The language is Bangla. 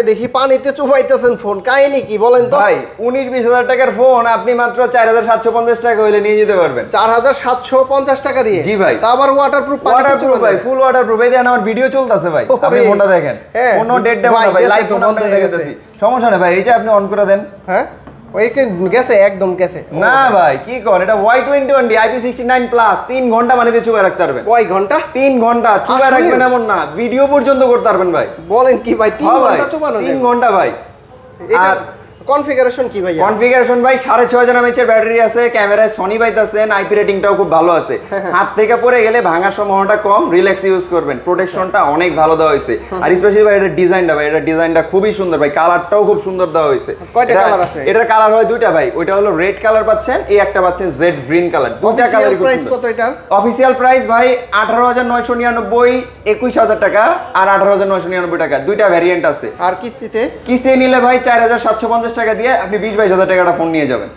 দেখি পানিতে চুবাইতেছেন ফোন, কাহিনী কি বলেন তো? ভাই 19-20 টাকার ফোন আপনি মাত্র 4750 টাকা হইলে নিয়ে যেতে পারবেন। 4750 টাকা দিয়ে? জি ভাই। তা আবার ওয়াটারপ্রুফ? ওয়াটারপ্রুফ ভাই, ফুল ওয়াটারপ্রুফ। এই দেখেন আমার ভিডিও চলতেছে ভাই, আপনি ফোনটা দেখেন। কোনো ডেট ডেমো না ভাই, লাইভ ফোন আপনাকে দেখাচ্ছি, সমস্যা নেই ভাই। এই যে আপনি অন করে দেন। হ্যাঁ ওইকে গেছে, একদম গেছে না ভাই কি কর, এটা Y21 IP69+, 3 ঘন্টা পানিতে চুবাই রাখতে পারবেন। কয় ঘন্টা? 3 ঘন্টা চুবাই রাখবেন এমন না, ভিডিও পর্যন্ত করতে পারবেন ভাই। বলেন কি ভাই, 3 ঘন্টা চুবানো যায়? 3 ঘন্টা ভাই। এটা কনফিগারেশন কি ভাই? কনফিগারেশন ভাই 6500 mAh এর ব্যাটারি আছে, ক্যামেরায় সনি পাইতাছেন, আইপি রেটিংটাও খুব ভালো আছে। হাত থেকে পড়ে গেলে ভাঙার সম্ভাবনাটা কম, রিল্যাক্স ইউজ করবেন। প্রোটেকশনটা অনেক ভালো দেওয়া হয়েছে। আর স্পেশালি ভাই এটা ডিজাইনটা, ভাই এটা ডিজাইনটা খুবই সুন্দর ভাই, কালারটাও খুব সুন্দর দেওয়া হয়েছে। কয়টা কালার আছে? এটার কালার হয় দুইটা ভাই, ওইটা হলো রেড কালার পাচ্ছেন, এই একটা পাচ্ছেন জেড গ্রিন কালার। দুইটা কালারই খুব প্রাইস সুন্দর। কত এটার? অফিশিয়াল প্রাইস ভাই 18999, 21000 টাকা আর 18999 টাকা, দুইটা ভ্যারিয়েন্ট আছে। আর কিস্তিতে? কিস্তি নিলে ভাই 4750 টাকা দিয়ে আপনি 20-22 হাজার টাকাটা ফোন নিয়ে যাবেন।